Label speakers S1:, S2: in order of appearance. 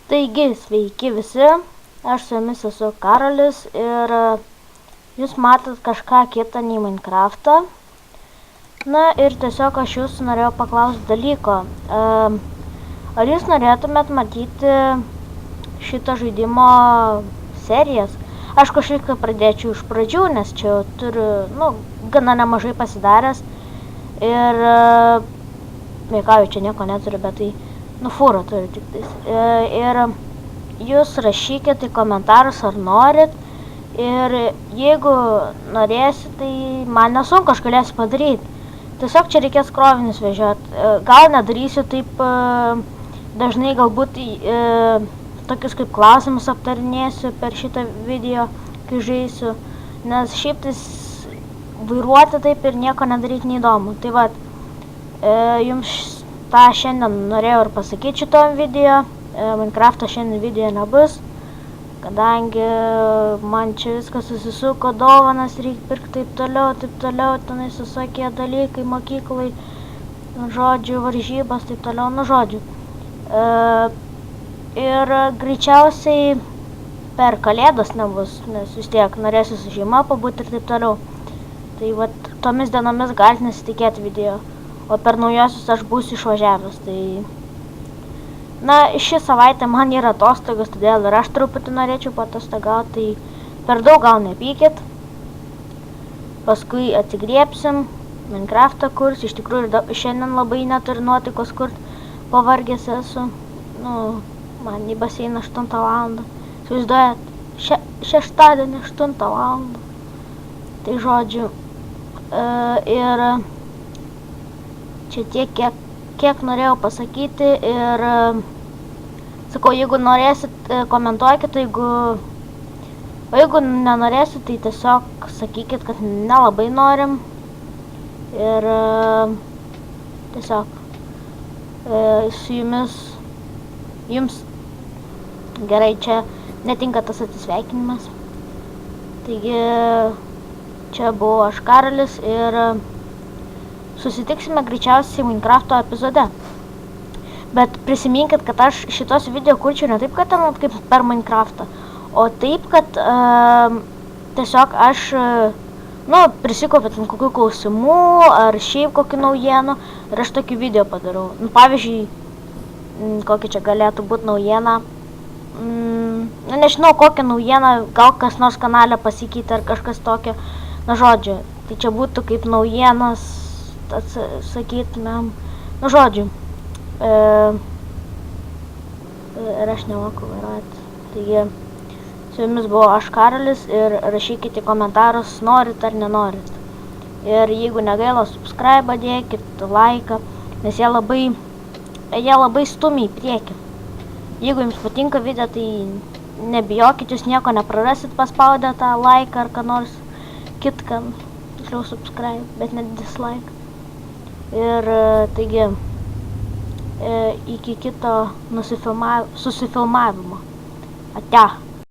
S1: Taigi, sveiki visi, aš su jumis esu Karolis ir jūs matot kažką kitą nei Minecraftą. Na ir tiesiog aš jūsų norėjau paklausti dalyko. Ar jūs norėtumėt matyti šito žaidimo serijas? Aš kažkaip pradėčiau iš pradžių, nes čia turiu, gana nemažai pasidaręs. Ir, čia nieko neturiu, bet tai, fūrą turiu tik tais. Ir jūs rašykit į komentarus, ar norit. Ir jeigu norėsit, tai man nesunku, aš galėsiu padaryti. Tiesiog čia reikės krovinius vežioti. Gal nedarysiu taip dažnai, galbūt tokius kaip klausimus aptarinėsiu per šitą video, kai žaisiu. Nes šiaip tais vairuoti taip ir nieko nedaryti neįdomu. Tai vat, jums tą šiandien norėjau ir pasakyti šitom video. Minecraft'o šiandien video nebus, kadangi man čia viskas susisuko, dovanas reikia pirkti taip toliau, tenais visokie dalykai mokyklai, žodžiu, varžybas, taip toliau, žodžiu. Ir greičiausiai per kalėdas nebus, nes vis tiek norėsiu su šeima pabūti ir taip toliau. Tai vat, tomis dienomis galite nesitikėti video, o per naujosius aš būsiu išvažiavęs, tai... Na, ši savaitė man yra atostogos, todėl ir aš truputį norėčiau paatostogauti, tai per daug gal nepykit. Paskui atsigriebsim, Minecraft'ą kurs, iš tikrųjų šiandien labai neturiu nuotaikos kurt, pavargęs esu. Man į baseiną 8 valandą. Įsivaizduojat, šeštadienį 8 valandą. Tai žodžiu, ir čia tiek, kiek norėjau pasakyti ir sakau, jeigu norėsit, komentuokit, o jeigu nenorėsit, tai tiesiog sakykit, kad nelabai norim ir tiesiog su jums gerai, čia netinka tas atsisveikinimas. Taigi, čia buvau aš Karolis ir susitiksime greičiausiai Minecraft'o epizode. Bet prisiminkit, kad aš šitos video kurčiau ne taip, kad ten kaip per Minecraft'ą, o taip, kad tiesiog aš, prisikaupiu ten kokių klausimų, ar šiaip kokių naujienų, ir aš tokį video padarau. Pavyzdžiui, kokia čia galėtų būti naujiena. Nežinau, kokią naujieną, gal kas nors kanale pasikeitė ar kažkas tokio. Žodžiu, tai čia būtų kaip naujienas, sakytumėm, žodžiu, ir aš nemoku vairuoti. Taigi, su jumis buvo aš Karolis ir rašykite į komentarus, norit ar nenorit. Ir jeigu negaila, subscribe dėkit, laiką, nes jie labai stumia į priekį. Jeigu jums patinka video, tai nebijokit, jūs nieko neprarasit paspaudę tą laiką ar ką nors kitką, tiksliau subscribe, bet ne dislike. Ir taigi, iki kito susifilmavimo. Ate.